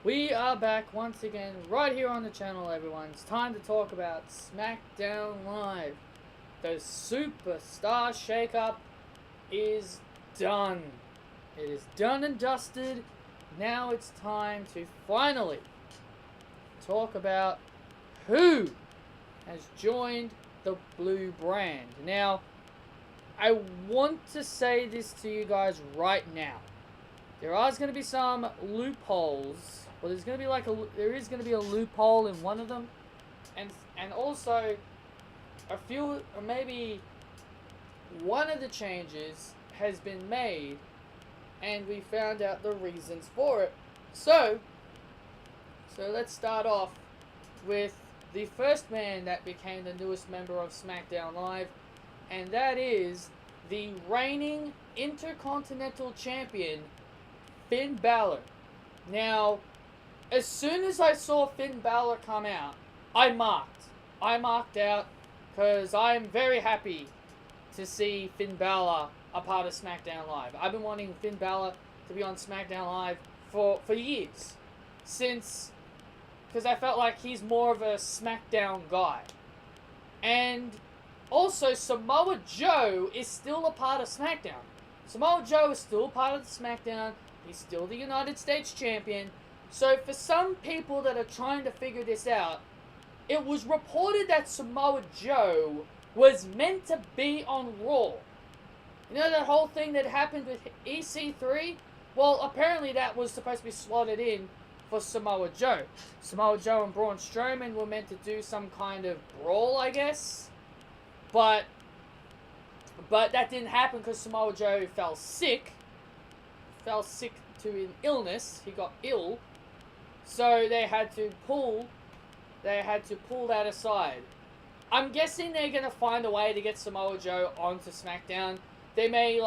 We are back once again right here on the channel, everyone. It's time to talk about Smackdown Live. The Superstar Shakeup is done. It is done and dusted. Now it's time to finally talk about who has joined the blue brand. Now, I want to say this to you guys right now. There is going to be some loopholes. Well, there is going to be a loophole in one of them, and also a few, or maybe one of the changes has been made, and we found out the reasons for it. So let's start off with the first man that became the newest member of Smackdown Live, and that is the reigning Intercontinental Champion, Finn Bálor. Now, as soon as I saw Finn Bálor come out, I marked out, because I'm very happy to see Finn Bálor a part of SmackDown Live. I've been wanting Finn Bálor to be on SmackDown Live for years, because I felt like he's more of a SmackDown guy. And also, Samoa Joe is still a part of SmackDown. Samoa Joe is still part of the SmackDown. He's still the United States Champion. So for some people that are trying to figure this out, it was reported that Samoa Joe was meant to be on Raw. You know that whole thing that happened with EC3? Well, apparently that was supposed to be slotted in for Samoa Joe. Samoa Joe and Braun Strowman were meant to do some kind of brawl, I guess. But that didn't happen because Samoa Joe fell sick. Fell sick to an illness. He got ill. So they had to pull that aside. I'm guessing they're gonna find a way to get Samoa Joe onto SmackDown. They may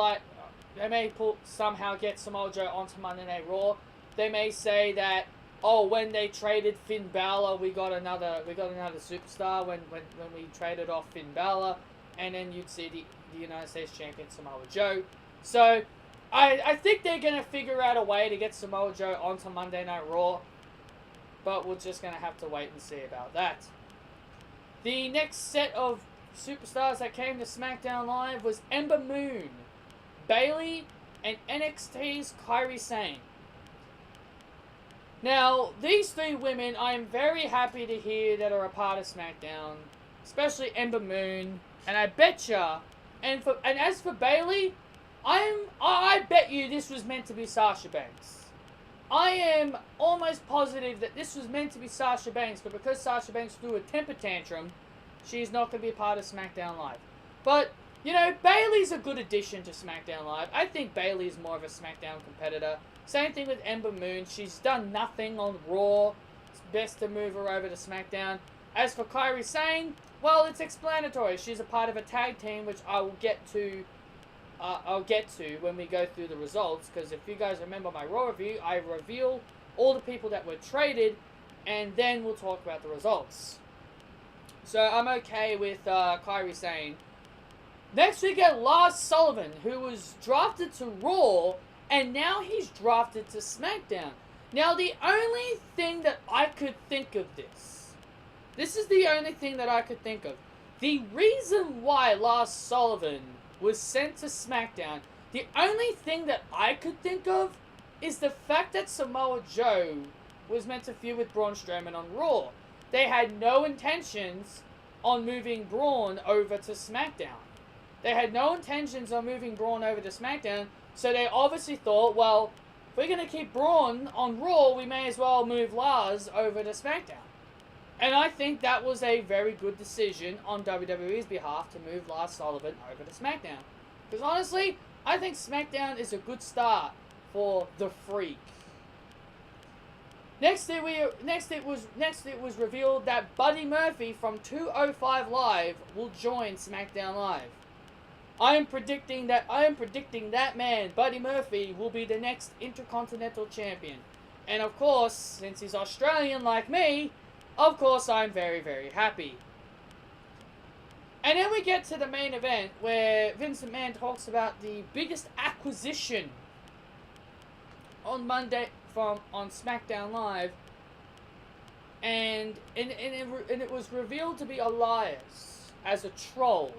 somehow get Samoa Joe onto Monday Night Raw. They may say that, oh, when they traded Finn Bálor, we got another superstar when we traded off Finn Bálor, and then you'd see the United States Champion Samoa Joe. So I think they're gonna figure out a way to get Samoa Joe onto Monday Night Raw. But we're just going to have to wait and see about that. The next set of superstars that came to SmackDown Live was Ember Moon, Bayley, and NXT's Kairi Sane. Now, these three women, I am very happy to hear that are a part of SmackDown, especially Ember Moon. And I betcha, and as for Bayley, I bet you this was meant to be Sasha Banks. I am almost positive that this was meant to be Sasha Banks, but because Sasha Banks threw a temper tantrum, she's not going to be a part of SmackDown Live. But, you know, Bayley's a good addition to SmackDown Live. I think Bayley is more of a SmackDown competitor. Same thing with Ember Moon. She's done nothing on Raw. It's best to move her over to SmackDown. As for Kairi Sane, well, it's explanatory. She's a part of a tag team, which I'll get to when we go through the results, because if you guys remember my Raw review, I reveal all the people that were traded, and then we'll talk about the results. So I'm okay with Kairi Sane. Next we get Lars Sullivan, who was drafted to Raw, and now he's drafted to SmackDown. Now the only thing that I could think of this is the only thing that I could think of. The reason why Lars Sullivan was sent to SmackDown, the only thing that I could think of is the fact that Samoa Joe was meant to feud with Braun Strowman on Raw. They had no intentions on moving Braun over to SmackDown. So they obviously thought, well, if we're going to keep Braun on Raw, we may as well move Lars over to SmackDown. And I think that was a very good decision on WWE's behalf to move Lars Sullivan over to SmackDown. Because honestly, I think SmackDown is a good start for the Freak. Next it was revealed that Buddy Murphy from 205 Live will join SmackDown Live. I am predicting that man, Buddy Murphy, will be the next Intercontinental Champion. And of course, since he's Australian like me, of course, I'm very, very happy. And then we get to the main event where Vince McMahon talks about the biggest acquisition on Monday on SmackDown Live, and it was revealed to be Elias as a troll,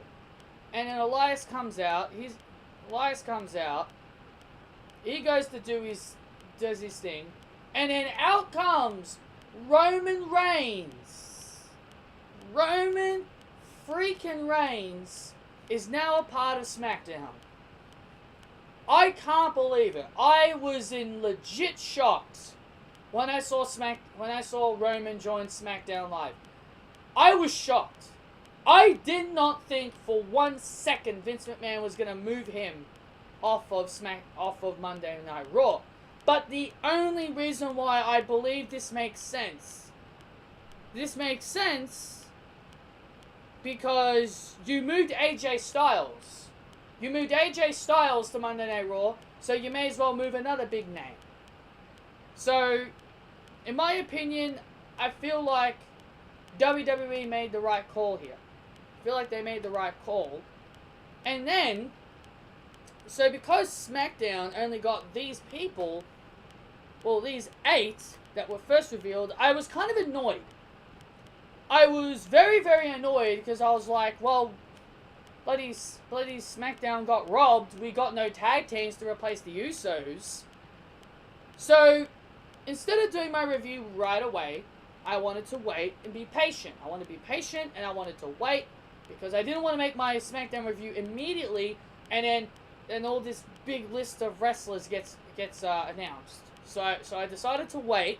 and then Elias comes out. He goes to does his thing, and then out comes Roman Reigns. Roman freaking Reigns is now a part of SmackDown. I can't believe it. I was in legit shock when I saw Roman join SmackDown Live. I was shocked. I did not think for 1 second Vince McMahon was going to move him off of Monday Night Raw. But the only reason why I believe this makes sense because you moved AJ Styles. You moved AJ Styles to Monday Night Raw, so you may as well move another big name. So, in my opinion, I feel like WWE made the right call here. I feel like they made the right call. And then, so because SmackDown only got these people, well, these 8 that were first revealed, I was kind of annoyed. I was very, very annoyed because I was like, well, bloody SmackDown got robbed. We got no tag teams to replace the Usos. So, instead of doing my review right away, I wanted to wait and be patient. I wanted to be patient and I wanted to wait because I didn't want to make my SmackDown review immediately and then all this big list of wrestlers gets announced. So I decided to wait.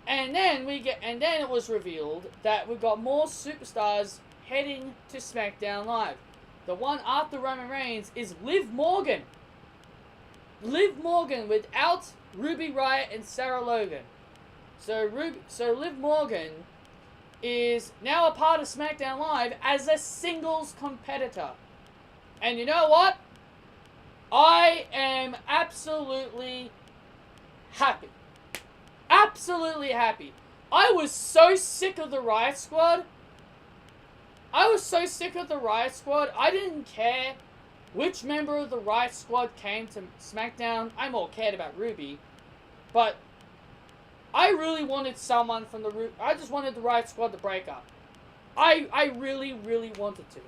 And then it was revealed that we got more superstars heading to SmackDown Live. The one after Roman Reigns is Liv Morgan. Liv Morgan without Ruby Riott and Sarah Logan. So Liv Morgan is now a part of SmackDown Live as a singles competitor. And you know what? I am absolutely happy. Absolutely happy. I was so sick of the Riot Squad. I didn't care which member of the Riot Squad came to SmackDown. I more cared about Ruby. But I really wanted someone from I just wanted the Riot Squad to break up. I really, really wanted to.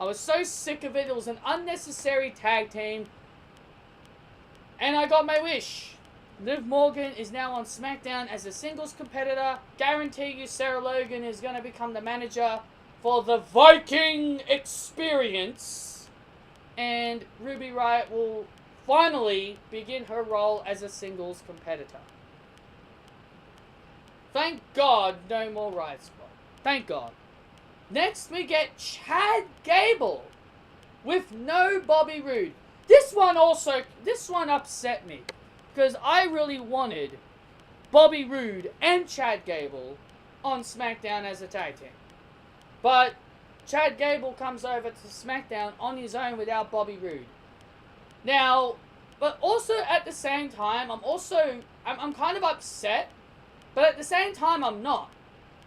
I was so sick of it. It was an unnecessary tag team. And I got my wish. Liv Morgan is now on SmackDown as a singles competitor. Guarantee you Sarah Logan is going to become the manager for the Viking Experience. And Ruby Riott will finally begin her role as a singles competitor. Thank God no more Riot Squad. Thank God. Next we get Chad Gable with no Bobby Roode. This one upset me. Because I really wanted Bobby Roode and Chad Gable on SmackDown as a tag team. But Chad Gable comes over to SmackDown on his own without Bobby Roode. Now, but also at the same time, I'm kind of upset. But at the same time, I'm not.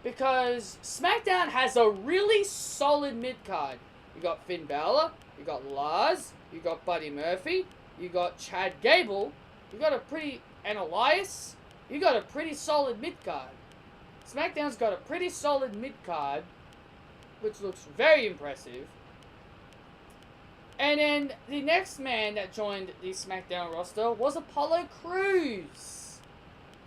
Because SmackDown has a really solid mid-card. You got Finn Balor, you got Lars, you got Buddy Murphy, you got Chad Gable, and Elias, you got a pretty solid mid-card. SmackDown's got a pretty solid mid-card, which looks very impressive. And then the next man that joined the SmackDown roster was Apollo Crews.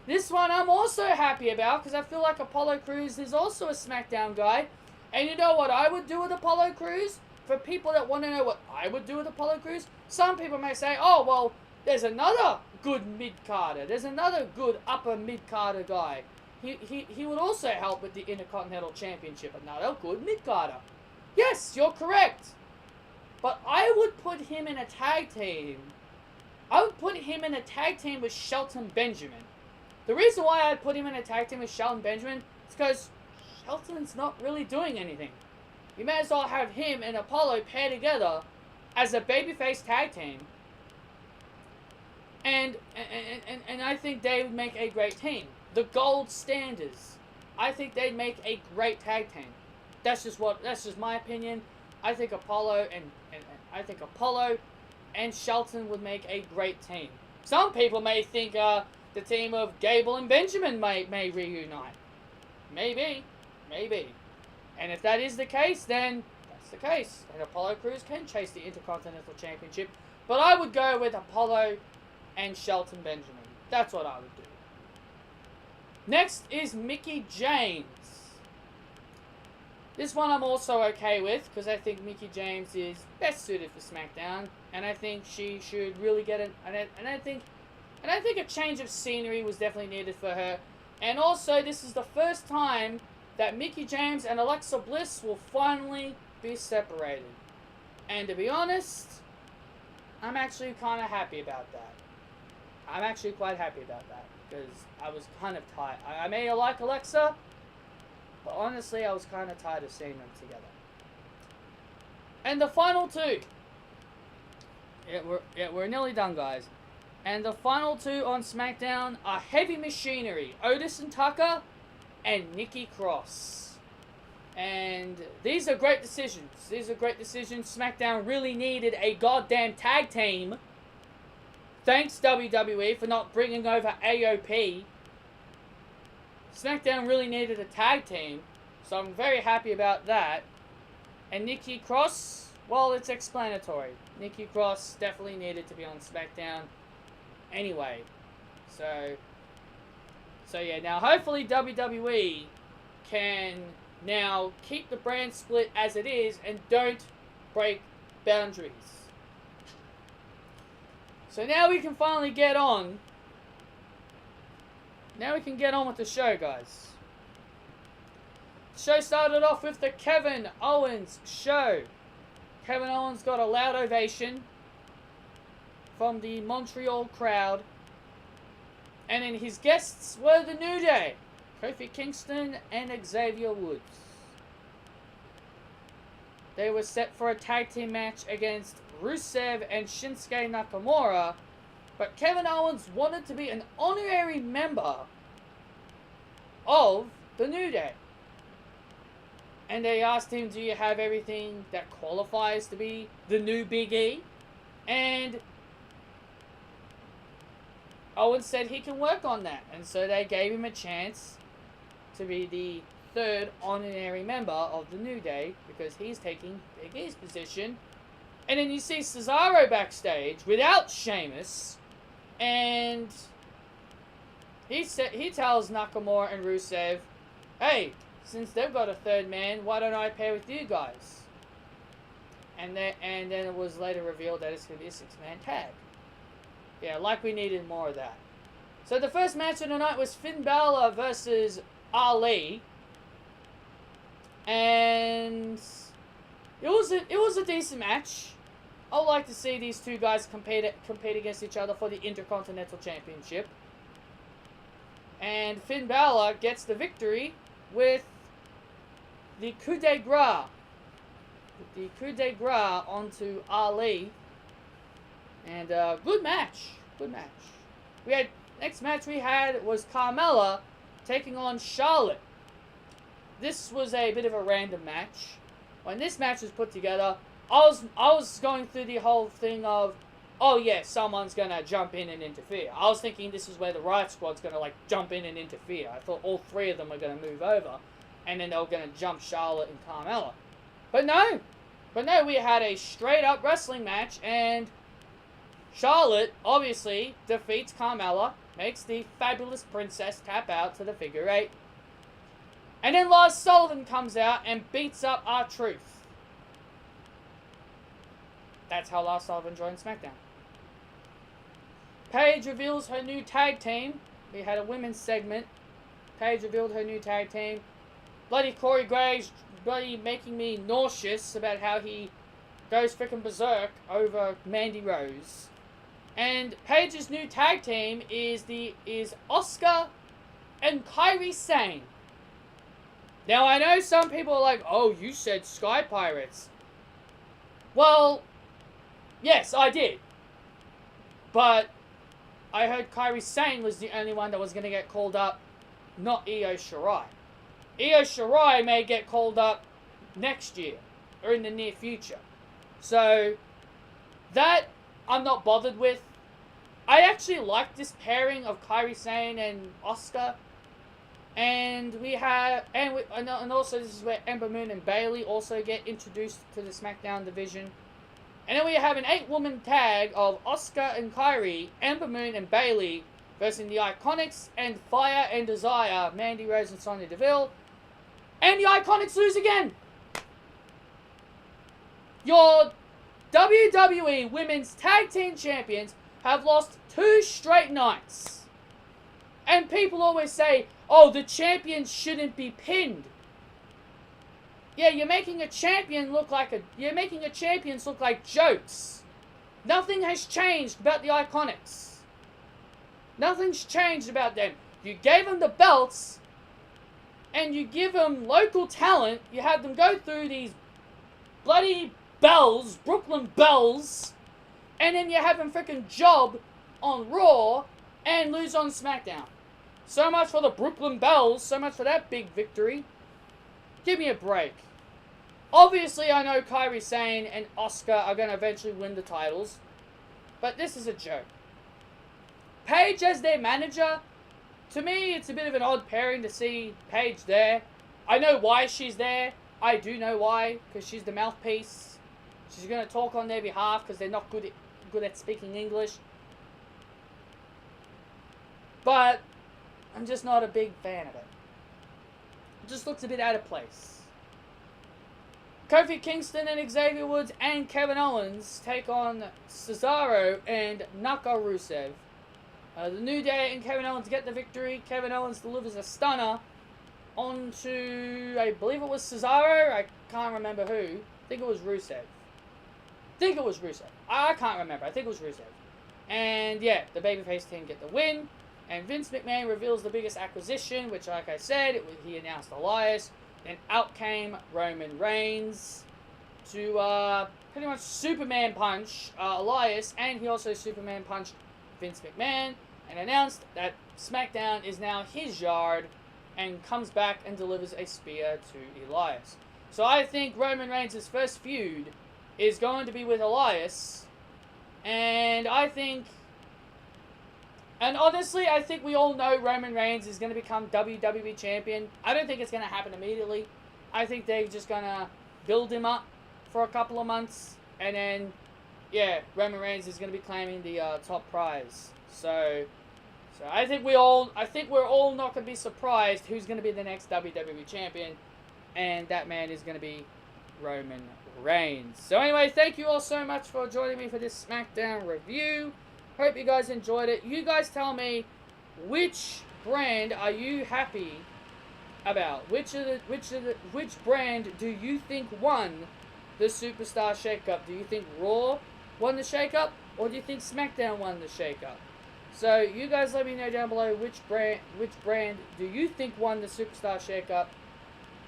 This one I'm also happy about because I feel like Apollo Crews is also a SmackDown guy. And you know what I would do with Apollo Crews? For people that want to know what I would do with Apollo Crews, some people may say, oh, well, there's another good mid-carder. There's another good upper mid-carder guy. He would also help with the Intercontinental Championship. Another good mid-carder. Yes, you're correct. But I would put him in a tag team. I would put him in a tag team with Shelton Benjamin. The reason why I'd put him in a tag team with Shelton Benjamin is because Shelton's not really doing anything. You may as well have him and Apollo pair together as a babyface tag team. And I think they would make a great team. The Gold Standards. I think they'd make a great tag team. That's just my opinion. I think Apollo and Shelton would make a great team. Some people may think the team of Gable and Benjamin may reunite. Maybe. And if that is the case, then that's the case. And Apollo Crews can chase the Intercontinental Championship. But I would go with Apollo and Shelton Benjamin. That's what I would do. Next is Mickie James. This one I'm also okay with, because I think Mickie James is best suited for SmackDown, and I think she should really get an. And I think a change of scenery was definitely needed for her. And also, this is the first time that Mickie James and Alexa Bliss will finally be separated. And to be honest, I'm actually kind of happy about that. I'm actually quite happy about that, because I was kind of tired. I may like Alexa, but honestly, I was kind of tired of seeing them together. And the final two. We're nearly done, guys. And the final two on SmackDown are Heavy Machinery, Otis and Tucker, and Nikki Cross. And these are great decisions. SmackDown really needed a goddamn tag team. Thanks, WWE, for not bringing over AOP. SmackDown really needed a tag team, so I'm very happy about that. And Nikki Cross, well, it's explanatory. Nikki Cross definitely needed to be on SmackDown anyway. So yeah, now hopefully WWE can now keep the brand split as it is and don't break boundaries. So now we can finally get on. Now we can get on with the show, guys. The show started off with the Kevin Owens show. Kevin Owens got a loud ovation from the Montreal crowd. And then his guests were the New Day, Kofi Kingston and Xavier Woods. They were set for a tag team match against Rusev and Shinsuke Nakamura, but Kevin Owens wanted to be an honorary member of the New Day. And they asked him, do you have everything that qualifies to be the new Big E? And Owens said he can work on that. And so they gave him a chance to be the third honorary member of the New Day, because he's taking Big E's position. And then you see Cesaro backstage without Sheamus, and he tells Nakamura and Rusev, hey, since they've got a third man, why don't I pair with you guys? And then it was later revealed that it's going to be a 6-man tag. Yeah, like we needed more of that. So the first match of the night was Finn Bálor versus Ali. And it was a decent match. I would like to see these two guys compete against each other for the Intercontinental Championship. And Finn Bálor gets the victory with the coup de grace. The coup de grace onto Ali. And good match. Next match we had was Carmella taking on Charlotte. This was a bit of a random match. When this match was put together, I was going through the whole thing of, oh yeah, someone's gonna jump in and interfere. I was thinking this is where the Riot Squad's gonna like jump in and interfere. I thought all three of them were gonna move over, and then they were gonna jump Charlotte and Carmella. But no, we had a straight up wrestling match, and Charlotte obviously defeats Carmella, makes the Fabulous Princess tap out to the figure 8. And then Lars Sullivan comes out and beats up R-Truth. That's how Lars Sullivan joined SmackDown. Paige reveals her new tag team. We had a women's segment. Paige revealed her new tag team. Bloody Corey Graves, bloody making me nauseous about how he goes freaking berserk over Mandy Rose. And Paige's new tag team is Asuka and Kairi Sane. Now, I know some people are like, oh, you said Sky Pirates. Well, yes, I did. But I heard Kairi Sane was the only one that was going to get called up, not Io Shirai. Io Shirai may get called up next year, or in the near future. So, that I'm not bothered with. I actually like this pairing of Kairi Sane and Asuka. And we have, and also this is where Ember Moon and Bayley also get introduced to the SmackDown division. And then we have an 8-woman tag of Asuka and Kairi, Ember Moon and Bayley versus the Iconics and Fire and Desire, Mandy Rose and Sonya Deville. And the Iconics lose again! Your WWE Women's Tag Team Champions have lost 2 straight nights. And people always say, oh, the champions shouldn't be pinned. Yeah, you're making a champion look like you're making a champions look like jokes. Nothing has changed about the Iconics. Nothing's changed about them. You gave them the belts, and you give them local talent. You have them go through these bloody bells, Brooklyn Bells, and then you have them freaking job on Raw and lose on SmackDown. So much for the Brooklyn Bells. So much for that big victory. Give me a break. Obviously, I know Kairi Sane and Asuka are going to eventually win the titles. But this is a joke. Paige as their manager, to me, it's a bit of an odd pairing to see Paige there. I know why she's there. I do know why. Because she's the mouthpiece. She's going to talk on their behalf because they're not good at speaking English. But I'm just not a big fan of it. It just looks a bit out of place. Kofi Kingston and Xavier Woods and Kevin Owens take on Cesaro and Naka Rusev. The New Day and Kevin Owens get the victory. Kevin Owens delivers a stunner onto, I believe it was Cesaro. I can't remember who. I think it was Rusev. I can't remember. I think it was Rusev. And yeah, the babyface team get the win. And Vince McMahon reveals the biggest acquisition, which, like I said, he announced Elias. Then out came Roman Reigns to pretty much Superman punch Elias, and he also Superman punched Vince McMahon and announced that SmackDown is now his yard, and comes back and delivers a spear to Elias. So I think Roman Reigns' first feud is going to be with Elias, and honestly, I think we all know Roman Reigns is going to become WWE Champion. I don't think it's going to happen immediately. I think they're just going to build him up for a couple of months. And then, yeah, Roman Reigns is going to be claiming the top prize. So I think we're all not going to be surprised who's going to be the next WWE Champion. And that man is going to be Roman Reigns. So anyway, thank you all so much for joining me for this SmackDown review. Hope you guys enjoyed it. You guys tell me, which brand are you happy about? Which brand do you think won the Superstar Shakeup? Do you think Raw won the Shakeup, or do you think SmackDown won the Shakeup? So you guys let me know down below which brand do you think won the Superstar Shakeup.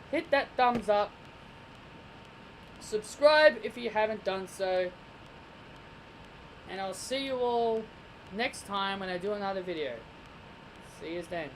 Hit that thumbs up. Subscribe if you haven't done so. And I'll see you all next time when I do another video. See you then.